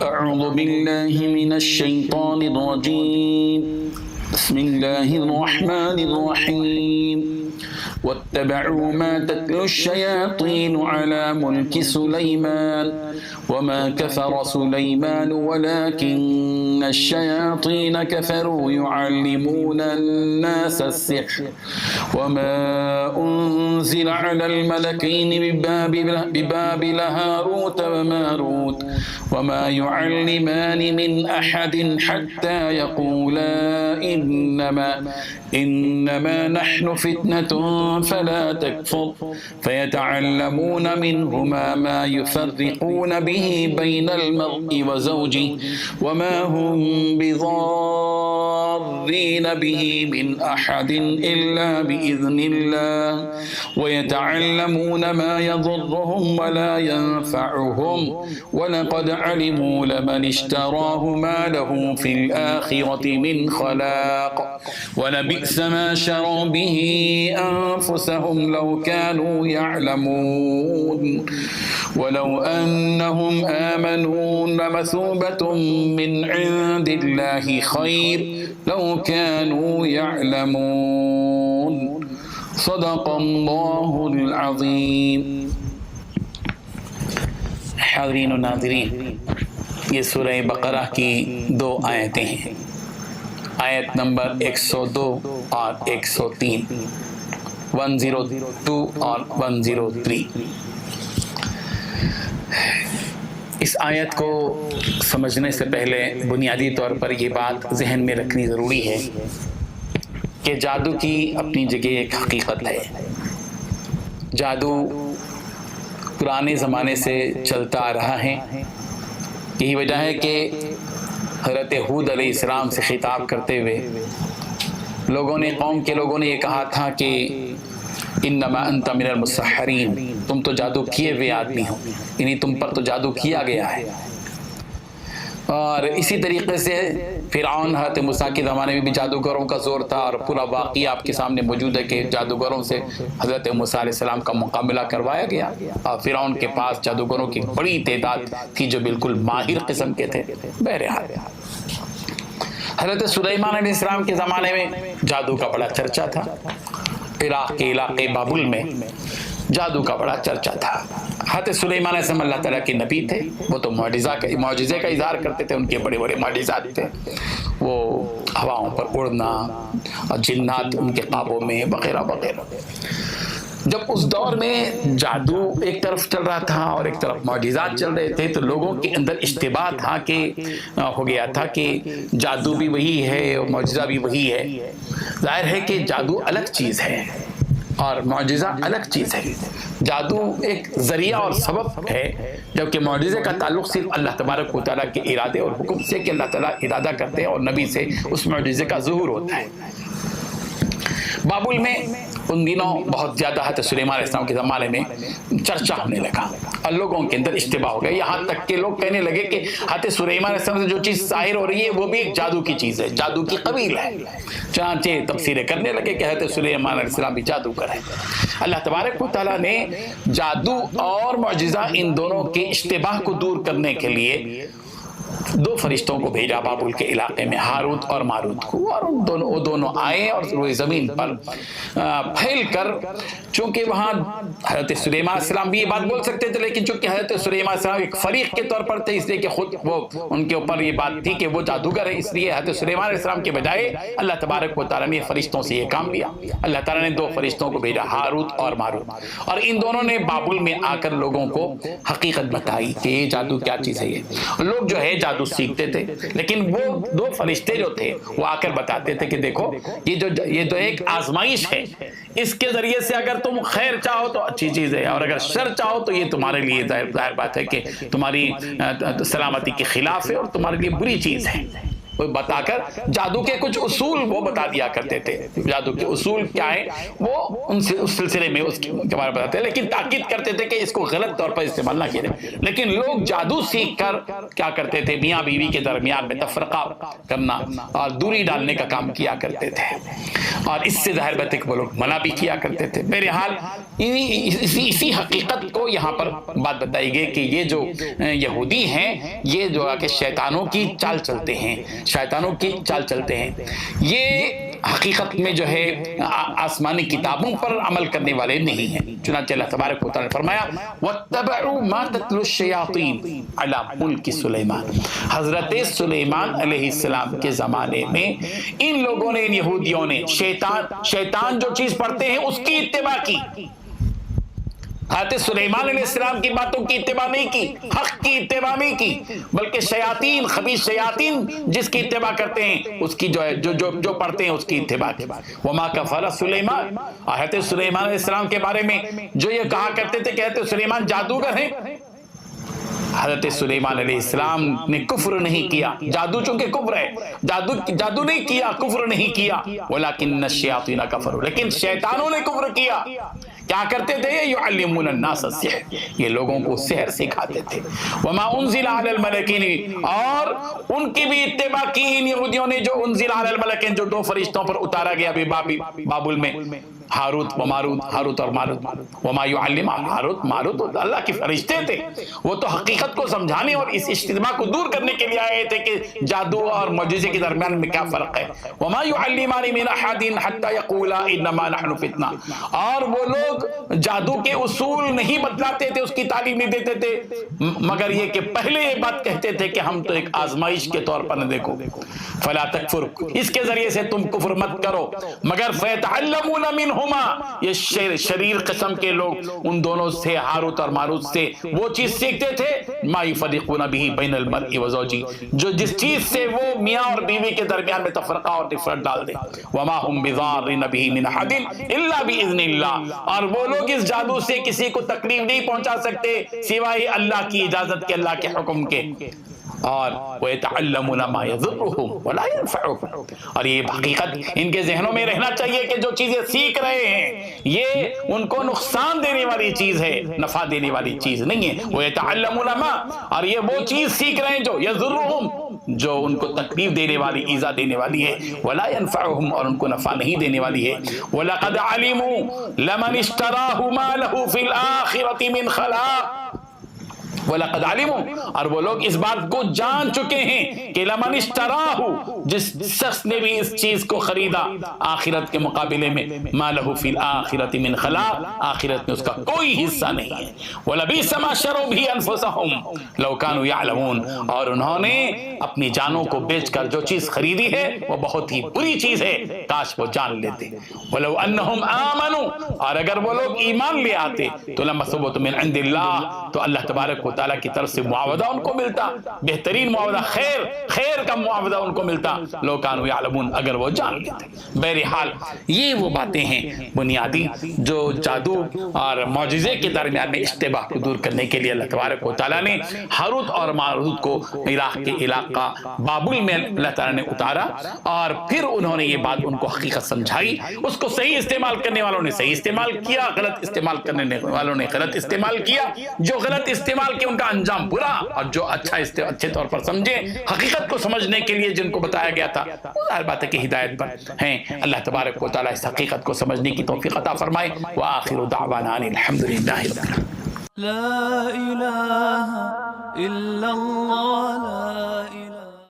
أعوذ بالله من الشيطان الرجيم بسم الله الرحمن الرحيم واتبعوا ما تتلو الشياطين على ملك سليمان وما كفر سليمان ولكن الشياطين كفروا يعلمون الناس السحر وما أنزل على الملكين ببابل هاروت وماروت وما يعلمان من أحد حتى يقولا إنما نحن فتنة فلا تكفر فيتعلمون منهما ما يفرقون به بين المرء وزوجه وما هم بضارين به من أحد إلا بإذن الله ويتعلمون ما يضرهم ولا ينفعهم ولقد علموا لمن اشتراه ما له في الآخرة من خلاق ولبئس ما شروا به أنفسهم لو كانوا يعلمون ولو أنهم آمنوا لمثوبة من عند الله خير لو كانوا يعلمون صدق الله العظيم. حاضرین و ناظرین، یہ سورہ بقرہ کی 2 آیتیں ہیں، آیت نمبر 102 اور 103، 102 اور 103۔ اس آیت کو سمجھنے سے پہلے بنیادی طور پر یہ بات ذہن میں رکھنی ضروری ہے کہ جادو کی اپنی جگہ ایک حقیقت ہے۔ جادو پرانے زمانے سے چلتا آ رہا ہے۔ یہی وجہ ہے کہ حضرت ہود علیہ السلام سے خطاب کرتے ہوئے قوم کے لوگوں نے یہ کہا تھا کہ انما انت من المسحرین، تم تو جادو کیے ہوئے آدمی ہو، یعنی تم پر تو جادو کیا گیا ہے۔ اور اسی طریقے سے فرعون حضرت موسیٰ کے زمانے میں بھی جادوگروں کا زور تھا، اور پورا واقعہ آپ کے سامنے موجود ہے کہ جادوگروں سے حضرت موسیٰ علیہ السلام کا مقابلہ کروایا گیا، اور فرعون کے پاس جادوگروں کی بڑی تعداد تھی جو بالکل ماہر قسم کے تھے۔ بہرحال حضرت سلیمان علیہ السلام کے زمانے میں جادو کا بڑا چرچا تھا۔ عراق کے علاقے بابل میں جادو کا بڑا چرچا تھا۔ حضرت سلیمان علیہ السلام اللہ تعالیٰ کے نبی تھے، وہ تو معجزے کا اظہار کرتے تھے، ان کے بڑے بڑے معجزات تھے، وہ ہواؤں پر اڑنا اور جنات ان کے قابو میں وغیرہ وغیرہ۔ جب اس دور میں جادو ایک طرف چل رہا تھا اور ایک طرف معجزات چل رہے تھے، تو لوگوں کے اندر اشتباہ تھا کہ ہو گیا تھا کہ جادو بھی وہی ہے اور معجزہ بھی وہی ہے۔ ظاہر ہے کہ جادو الگ چیز ہے اور معجزہ الگ چیز ہے۔ جادو ایک ذریعہ اور سبب ہے، جبکہ معجزے کا تعلق صرف اللہ تبارک و تعالیٰ کے ارادے اور حکم سے کہ اللہ تعالیٰ ارادہ کرتے ہیں اور نبی سے اس معجزے کا ظہور ہوتا ہے۔ بابل میں ان دنوں بہت زیادہ حضرت سلیمان علیہ السلام کے زمانے میں چرچا ہونے لگا اور لوگوں کے اندر اشتباہ ہو گیا، یہاں تک کہ لوگ کہنے لگے کہ حضرت سلیمان علیہ السلام سے جو چیز ظاہر ہو رہی ہے وہ بھی ایک جادو کی چیز ہے، جادو کی قبیل ہے۔ چنانچہ تفسیریں کرنے لگے کہ حضرت سلیمان علیہ السلام بھی جادوگر ہے۔ اللہ تبارک و تعالیٰ نے جادو اور معجزہ ان دونوں کے اشتباہ کو دور کرنے کے لیے 2 فرشتوں کو بھیجا بابل کے علاقے میں، ہاروت اور ماروت کو، اور وہ دونوں آئے اور روئے زمین پر پھیل کر، چونکہ وہاں حضرت سلیمان علیہ السلام بھی یہ بات بول سکتے تھے، لیکن چونکہ حضرت سلیمان علیہ السلام ایک فریق کے طور پر تھے، اس لیے کہ خود وہ ان کے اوپر یہ بات تھی کہ وہ جادوگر ہے، اس لیے حضرت سلیمان علیہ السلام کے بجائے اللہ تبارک و تعالیٰ نے فرشتوں سے یہ کام لیا۔ اللہ تعالیٰ نے 2 فرشتوں کو بھیجا، ہاروت اور ماروت، اور ان دونوں نے بابل میں آ کر لوگوں کو حقیقت بتائی کہ یہ جادو کیا چیز ہے۔ یہ لوگ جو ہے جادو سیکھتے تھے، لیکن وہ 2 فرشتے جو تھے وہ آ کر بتاتے تھے کہ دیکھو یہ تو ایک آزمائش ہے، اس کے ذریعے سے اگر تم خیر چاہو تو اچھی چیز ہے، اور اگر شر چاہو تو یہ تمہارے لیے ظاہر بات ہے کہ تمہاری سلامتی کے خلاف ہے اور تمہارے لیے بری چیز ہے۔ بتا کر جادو کے کچھ اصول وہ بتا دیا کرتے تھے. جادو کے اصول کیا ہیں وہ اس سلسلے میں اس کے بارے میں بتاتے ہیں، لیکن تاکید کرتے تھے کہ اس کو غلط طور پر استعمال نہ کیا جائے. لیکن لوگ جادو سیکھ کر کیا کرتے تھے، میاں بیوی کے درمیان میں تفرقہ کرنا اور دوری ڈالنے کا کام کیا کرتے تھے، اور اس سے ظاہر بات ہے کہ وہ لوگ منع بھی کیا کرتے تھے. بہرحال اسی حقیقت کو یہاں پر بات بتائی گئی کہ یہ جو یہودی ہیں یہ جو کہ شیطانوں کی چال چلتے ہیں، شیطانوں کی چال چلتے ہیں، یہ حقیقت میں جو ہے آسمانی کتابوں پر عمل کرنے والے نہیں ہیں. چنانچہ اللہ تبارک و تعالیٰ نے فرمایا وَاتَّبَعُوا مَا تَتْلُو الشَّيَاطِينُ عَلَى مُلْكِ سُلَيْمَانَ. حضرت سلیمان علیہ السلام کے زمانے میں ان لوگوں نے، ان یہودیوں نے شیطان جو چیز پڑھتے ہیں اس کی اتباع کی. حضرت سلیمان علیہ السلام کی باتوں کی اتباع نہیں کی، حق کی اتباع نہیں کی، بلکہ شیاطین، خبیث شیاطین جس کی اتباع کرتے ہیں اس کی جو پڑھتے ہیں اس کی اتباع کی. وما کفر سلیمان. حضرت سلیمان علیہ السلام کے بارے میں جو یہ کہا کرتے تھے کہ حضرت سلیمان جادوگر ہیں، حضرت سلیمان علیہ السلام نے کفر نہیں کیا. جادو چونکہ کفر ہے، جادو نہیں کیا، کفر نہیں کیا. ولیکن الشیاطین کفروا. لیکن شیطانوں نے کفر کیا. کیا کرتے تھے؟ یعلمون الناس السحر. یہ لوگوں کو سحر سکھاتے تھے. وما انزل علی الملکین. اور ان کی بھی اتباع کی ان یہودیوں نے جو انزل علی الملکین، جو 2 فرشتوں پر اتارا گیا بابل میں، ہاروت و ماروت، ہاروت اور ماروت. وما یعلمان. ہاروت ماروت اللہ کے فرشتے تھے، وہ تو حقیقت کو سمجھانے اور اس اجتماع کو دور کرنے کے لیے آئے تھے کہ جادو اور معجزے کے درمیان میں کیا فرق ہے. وما یعلمان من احد حتى يقولا انما نحن فتنہ. اور وہ لوگ جادو کے اصول نہیں بتلاتے تھے، اس کی تعلیم نہیں دیتے تھے، مگر یہ کہ پہلے یہ بات کہتے تھے کہ ہم تو ایک آزمائش کے طور پر نہ دیکھو. فلا تکفر. اس کے ذریعے سے تم کفر مت کرو. مگر فیتعلمون منہما. یہ شریر قسم کے لوگ ان دونوں سے، ہاروت اور ماروت سے، وہ چیز سیکھتے تھے ما یفرقون به بین المرء وزوجه، جو جس چیز سے وہ میاں اور بیوی کے درمیان میں تفرقہ اور نفرت ڈال دے. وما هم بضارین به من احد الا باذن اللہ. اور وہ لوگ اس جادو سے کسی کو تکلیف نہیں پہنچا سکتے سوائے اللہ کی اجازت کے، اللہ کے حکم کے. اور وَيَتَعَلَّمُونَ مَا يَضُرُّهُمْ وَلَا يَنفَعُهُمْ. اور یہ حقیقت ان کے ذہنوں میں رہنا چاہیے کہ جو چیزیں سیکھ رہے ہیں یہ ان کو نقصان دینے والی چیز ہے، نفع دینے والی چیز نہیں ہے. وَيَتَعَلَّمُونَ مَا. اور یہ وہ چیز سیکھ رہے ہیں جو يَضُرُّهُمْ، جو ان کو تکلیف دینے والی، ایذا دینے والی ہے. وَلَا يَنفَعُهُمْ. اور ان کو نفع نہیں دینے والی ہے. وَلَقَدْ عَلِمُوا لَمَنِ اشْتَرَاهُ مَا لَهُ فِي الْآخِرَةِ مِنْ خَلَاقٍ. وَلَقَدْ عَلِمُوا. اور وہ لوگ اس بات کو جان چکے ہیں کہ لمن اشتراہ، جس شخص نے بھی اس چیز کو خریدا آخرت کے مقابلے میں، ما لہ فی الآخرۃ من خلاق، آخرت میں اس کا کوئی حصہ نہیں ہے. وَلَبِئْسَ مَا شَرَوْا بِهِ أَنفُسَهُمْ لَوْ كَانُوا يَعْلَمُونَ. اور انہوں نے اپنی جانوں کو بیچ کر جو چیز خریدی ہے وہ بہت ہی بری چیز ہے، کاش وہ جان لیتے. وَلَوْ أَنَّهُمْ آمَنُوا. اور اگر وہ لوگ ایمان لے آتے تو لَمَثُوبَةٌ مِنْ عِنْدِ اللَّهِ. تو اللہ تبارک تعالیٰ کی طرف سے معاوضہ ان کو ملتا، بہترین معاوضہ، خیر کا معاوضہ ان کو ملتا. لو کانوا یعلمون. اگر وہ جان لیتے. بہرحال یہ وہ باتیں ہیں بنیادی جو جادو اور معجزے کے درمیان میں اشتباہ کو دور کرنے کے لیے اللہ تبارک و تعالیٰ نے ہاروت اور ماروت کو عراق کے علاقہ بابل میں اللہ تعالیٰ نے اتارا، اور پھر انہوں نے یہ بات ان کو حقیقت سمجھائی. اس کو صحیح استعمال کرنے والوں نے صحیح استعمال کیا، غلط استعمال کرنے والوں نے غلط استعمال کیا. جو غلط استعمال کہ ان کا انجام برا، اور جو اچھے طور پر سمجھے، حقیقت کو سمجھنے کے لیے جن کو بتایا گیا تھا ظاہر بات ہے کہ ہدایت پر ہیں. اللہ تبارک و تعالیٰ اس حقیقت کو سمجھنے کی توفیق عطا فرمائے. وآخر دعوانا الحمد للہ رب العالمین. لا الہ الا اللہ.